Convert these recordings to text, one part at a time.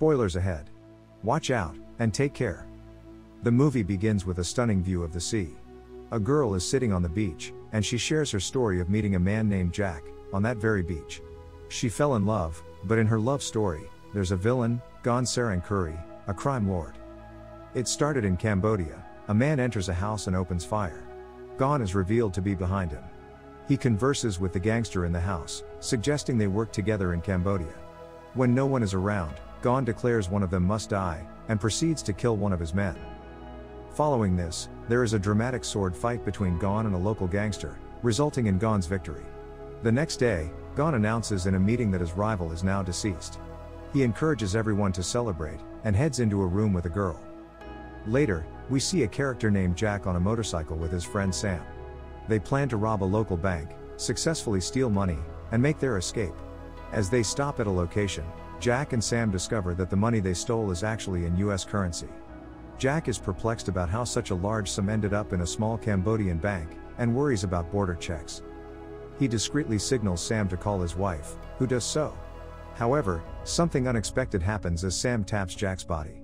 Spoilers ahead. Watch out, and take care. The movie begins with a stunning view of the sea. A girl is sitting on the beach, and she shares her story of meeting a man named Jack, on that very beach. She fell in love, but in her love story, there's a villain, Gangster, a crime lord. It started in Cambodia. A man enters a house and opens fire. Gon is revealed to be behind him. He converses with the gangster in the house, suggesting they work together in Cambodia. When no one is around, Gon declares one of them must die, and proceeds to kill one of his men. Following this, there is a dramatic sword fight between Gon and a local gangster, resulting in Gon's victory. The next day, Gon announces in a meeting that his rival is now deceased. He encourages everyone to celebrate, and heads into a room with a girl. Later, we see a character named Jack on a motorcycle with his friend Sam. They plan to rob a local bank, successfully steal money, and make their escape. As they stop at a location, Jack and Sam discover that the money they stole is actually in US currency. Jack is perplexed about how such a large sum ended up in a small Cambodian bank, and worries about border checks. He discreetly signals Sam to call his wife, who does so. However, something unexpected happens as Sam taps Jack's body.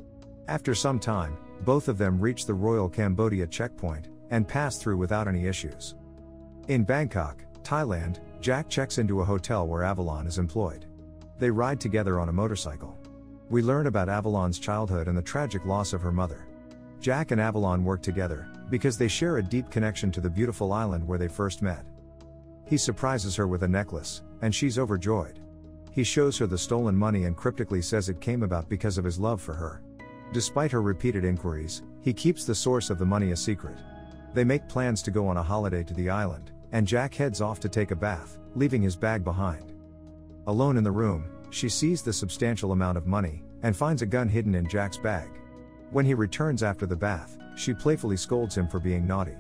After some time, both of them reach the Royal Cambodia checkpoint, and pass through without any issues. In Bangkok, Thailand, Jack checks into a hotel where Avalon is employed. They ride together on a motorcycle. We learn about Avalon's childhood and the tragic loss of her mother. Jack and Avalon work together, because they share a deep connection to the beautiful island where they first met. He surprises her with a necklace, and she's overjoyed. He shows her the stolen money and cryptically says it came about because of his love for her. Despite her repeated inquiries, he keeps the source of the money a secret. They make plans to go on a holiday to the island, and Jack heads off to take a bath, leaving his bag behind. Alone in the room, she sees the substantial amount of money, and finds a gun hidden in Jack's bag. When he returns after the bath, she playfully scolds him for being naughty.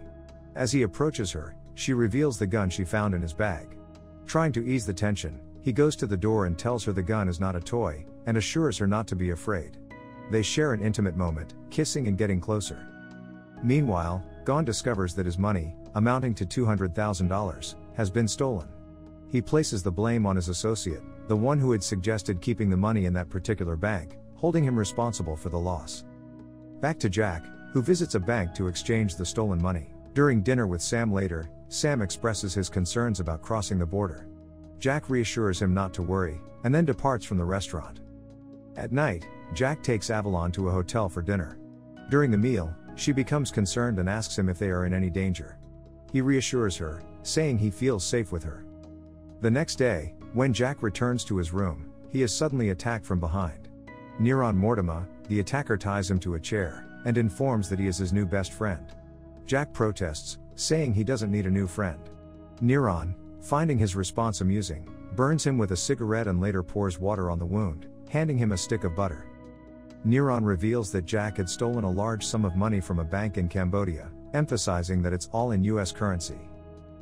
As he approaches her, she reveals the gun she found in his bag. Trying to ease the tension, he goes to the door and tells her the gun is not a toy, and assures her not to be afraid. They share an intimate moment, kissing and getting closer. Meanwhile, Gon discovers that his money, amounting to $200,000, has been stolen. He places the blame on his associate, the one who had suggested keeping the money in that particular bank, holding him responsible for the loss. Back to Jack, who visits a bank to exchange the stolen money. During dinner with Sam later, Sam expresses his concerns about crossing the border. Jack reassures him not to worry, and then departs from the restaurant. At night, Jack takes Avalon to a hotel for dinner. During the meal, she becomes concerned and asks him if they are in any danger. He reassures her, saying he feels safe with her. The next day, when Jack returns to his room, he is suddenly attacked from behind. Niran Mortimer, the attacker, ties him to a chair, and informs that he is his new best friend. Jack protests, saying he doesn't need a new friend. Niran, finding his response amusing, burns him with a cigarette and later pours water on the wound, handing him a stick of butter. Niran reveals that Jack had stolen a large sum of money from a bank in Cambodia, emphasizing that it's all in US currency.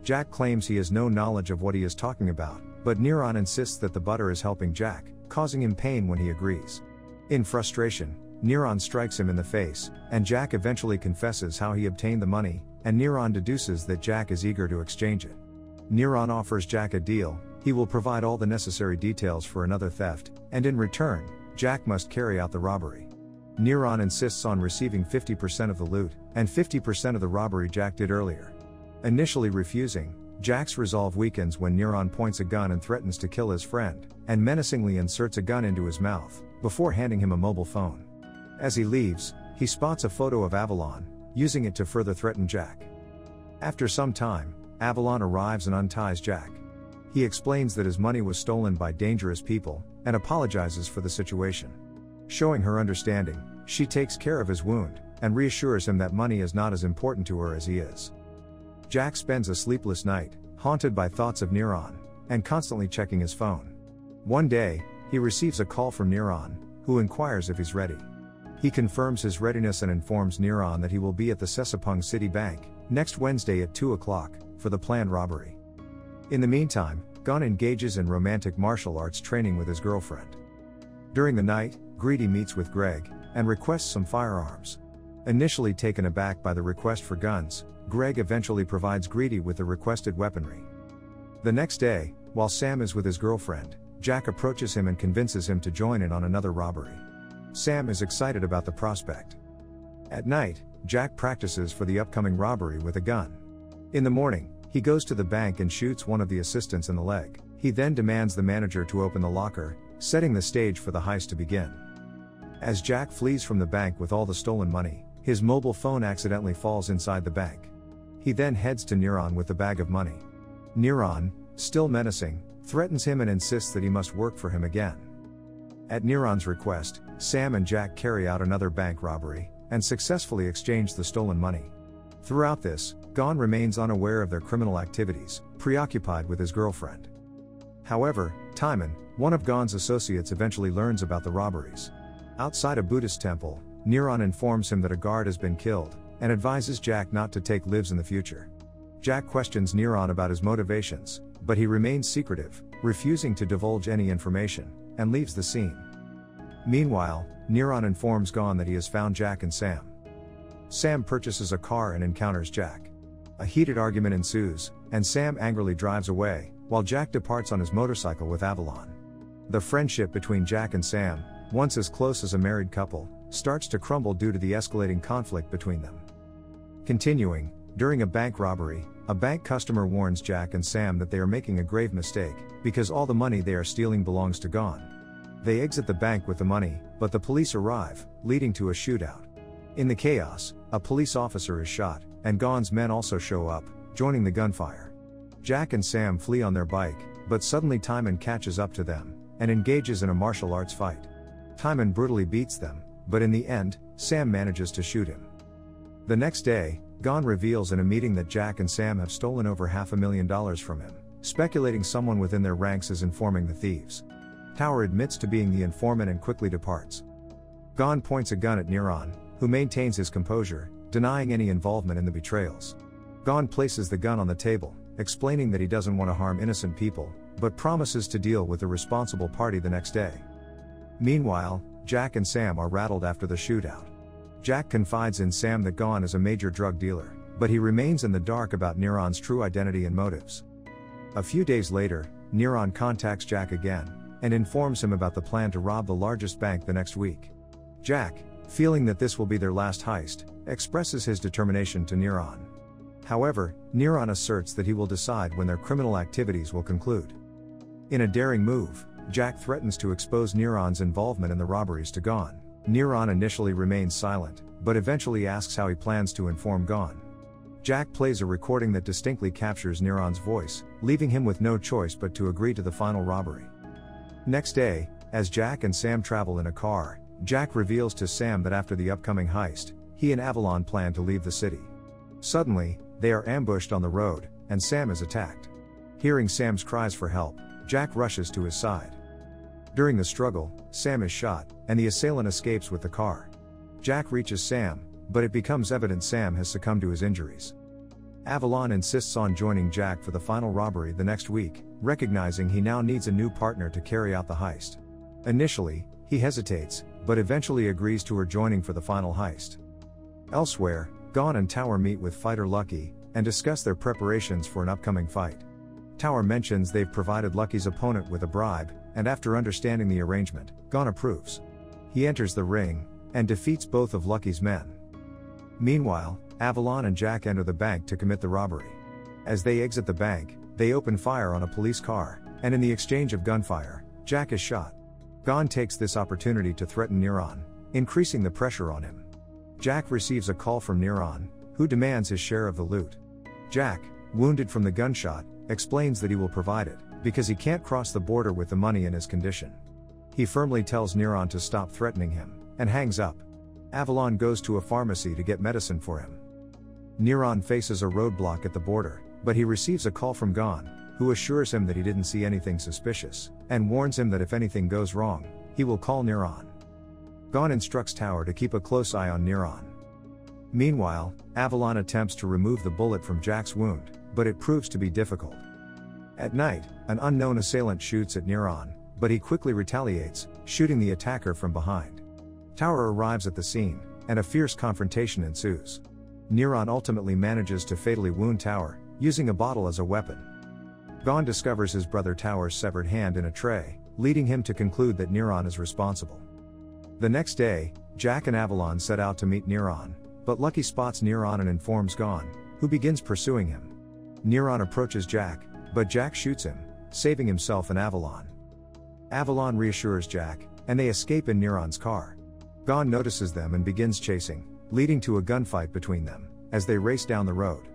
Jack claims he has no knowledge of what he is talking about, but Niran insists that the butter is helping Jack, causing him pain when he agrees. In frustration, Niran strikes him in the face, and Jack eventually confesses how he obtained the money, and Niran deduces that Jack is eager to exchange it. Niran offers Jack a deal: he will provide all the necessary details for another theft, and in return, Jack must carry out the robbery. Niran insists on receiving 50% of the loot, and 50% of the robbery Jack did earlier. Initially refusing, Jack's resolve weakens when Niran points a gun and threatens to kill his friend, and menacingly inserts a gun into his mouth, before handing him a mobile phone. As he leaves, he spots a photo of Avalon, using it to further threaten Jack. After some time, Avalon arrives and unties Jack. He explains that his money was stolen by dangerous people, and apologizes for the situation. Showing her understanding, she takes care of his wound, and reassures him that money is not as important to her as he is. Jack spends a sleepless night, haunted by thoughts of Niran, and constantly checking his phone. One day, he receives a call from Niran, who inquires if he's ready. He confirms his readiness and informs Niran that he will be at the Sesapung City Bank, next Wednesday at 2 o'clock, for the planned robbery. In the meantime, Gon engages in romantic martial arts training with his girlfriend. During the night, Greedy meets with Greg, and requests some firearms. Initially taken aback by the request for guns, Greg eventually provides Greedy with the requested weaponry. The next day, while Sam is with his girlfriend, Jack approaches him and convinces him to join in on another robbery. Sam is excited about the prospect. At night, Jack practices for the upcoming robbery with a gun. In the morning, he goes to the bank and shoots one of the assistants in the leg. He then demands the manager to open the locker, setting the stage for the heist to begin. As Jack flees from the bank with all the stolen money, his mobile phone accidentally falls inside the bank. He then heads to Neuron with the bag of money. Neuron, still menacing, threatens him and insists that he must work for him again. At Neuron's request, Sam and Jack carry out another bank robbery, and successfully exchange the stolen money. Throughout this, Gon remains unaware of their criminal activities, preoccupied with his girlfriend. However, Timon, one of Gon's associates, eventually learns about the robberies. Outside a Buddhist temple, Neuron informs him that a guard has been killed, and advises Jack not to take lives in the future. Jack questions Neuron about his motivations, but he remains secretive, refusing to divulge any information, and leaves the scene. Meanwhile, Neuron informs Gon that he has found Jack and Sam. Sam purchases a car and encounters Jack. A heated argument ensues, and Sam angrily drives away, while Jack departs on his motorcycle with Avalon. The friendship between Jack and Sam, once as close as a married couple, starts to crumble due to the escalating conflict between them. Continuing, during a bank robbery, a bank customer warns Jack and Sam that they are making a grave mistake, because all the money they are stealing belongs to Gon. They exit the bank with the money, but the police arrive, leading to a shootout. In the chaos, a police officer is shot, and Gon's men also show up, joining the gunfire. Jack and Sam flee on their bike, but suddenly Timon catches up to them, and engages in a martial arts fight. Timon brutally beats them, but in the end, Sam manages to shoot him. The next day, Gon reveals in a meeting that Jack and Sam have stolen over $500,000 from him, speculating someone within their ranks is informing the thieves. Tower admits to being the informant and quickly departs. Gon points a gun at Neuron, who maintains his composure, denying any involvement in the betrayals. Gon places the gun on the table, explaining that he doesn't want to harm innocent people, but promises to deal with the responsible party the next day. Meanwhile, Jack and Sam are rattled after the shootout. Jack confides in Sam that Gon is a major drug dealer, but he remains in the dark about Neuron's true identity and motives. A few days later, Neuron contacts Jack again, and informs him about the plan to rob the largest bank the next week. Jack, feeling that this will be their last heist, expresses his determination to Neuron. However, Neuron asserts that he will decide when their criminal activities will conclude. In a daring move, Jack threatens to expose Neuron's involvement in the robberies to Gon. Neuron initially remains silent, but eventually asks how he plans to inform Gon. Jack plays a recording that distinctly captures Neuron's voice, leaving him with no choice but to agree to the final robbery. Next day, as Jack and Sam travel in a car, Jack reveals to Sam that after the upcoming heist, he and Avalon plan to leave the city. Suddenly, they are ambushed on the road, and Sam is attacked. Hearing Sam's cries for help, Jack rushes to his side. During the struggle, Sam is shot, and the assailant escapes with the car. Jack reaches Sam, but it becomes evident Sam has succumbed to his injuries. Avalon insists on joining Jack for the final robbery the next week, recognizing he now needs a new partner to carry out the heist. Initially, he hesitates, but eventually agrees to her joining for the final heist. Elsewhere, Gon and Tower meet with fighter Lucky, and discuss their preparations for an upcoming fight. Tower mentions they've provided Lucky's opponent with a bribe, and after understanding the arrangement, Gon approves. He enters the ring, and defeats both of Lucky's men. Meanwhile, Avalon and Jack enter the bank to commit the robbery. As they exit the bank, they open fire on a police car, and in the exchange of gunfire, Jack is shot. Gon takes this opportunity to threaten Neuron, increasing the pressure on him. Jack receives a call from Neuron, who demands his share of the loot. Jack, wounded from the gunshot, explains that he will provide it, because he can't cross the border with the money in his condition. He firmly tells Neuron to stop threatening him, and hangs up. Avalon goes to a pharmacy to get medicine for him. Neuron faces a roadblock at the border, but he receives a call from Gon, who assures him that he didn't see anything suspicious, and warns him that if anything goes wrong, he will call Neuron. Gon instructs Tower to keep a close eye on Neuron. Meanwhile, Avalon attempts to remove the bullet from Jack's wound, but it proves to be difficult. At night, an unknown assailant shoots at Neuron, but he quickly retaliates, shooting the attacker from behind. Tower arrives at the scene, and a fierce confrontation ensues. Neuron ultimately manages to fatally wound Tower, using a bottle as a weapon. Gon discovers his brother Tower's severed hand in a tray, leading him to conclude that Neuron is responsible. The next day, Jack and Avalon set out to meet Neron, but Lucky spots Neron and informs Gon, who begins pursuing him. Neron approaches Jack, but Jack shoots him, saving himself and Avalon. Avalon reassures Jack, and they escape in Neron's car. Gon notices them and begins chasing, leading to a gunfight between them, as they race down the road.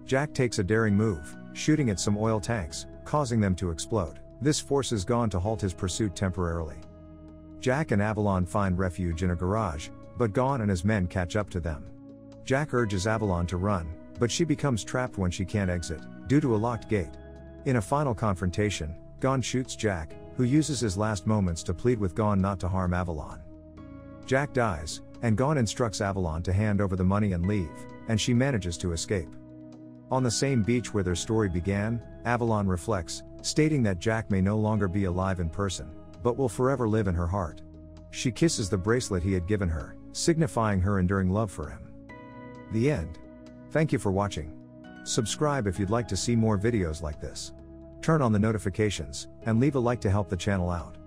Jack takes a daring move, shooting at some oil tanks, causing them to explode. This forces Gon to halt his pursuit temporarily. Jack and Avalon find refuge in a garage, but Gon and his men catch up to them. Jack urges Avalon to run, but she becomes trapped when she can't exit, due to a locked gate. In a final confrontation, Gon shoots Jack, who uses his last moments to plead with Gon not to harm Avalon. Jack dies, and Gon instructs Avalon to hand over the money and leave, and she manages to escape. On the same beach where their story began, Avalon reflects, stating that Jack may no longer be alive in person, but will forever live in her heart. She kisses the bracelet he had given her, signifying her enduring love for him. The end. Thank you for watching. Subscribe if you'd like to see more videos like this. Turn on the notifications, and leave a like to help the channel out.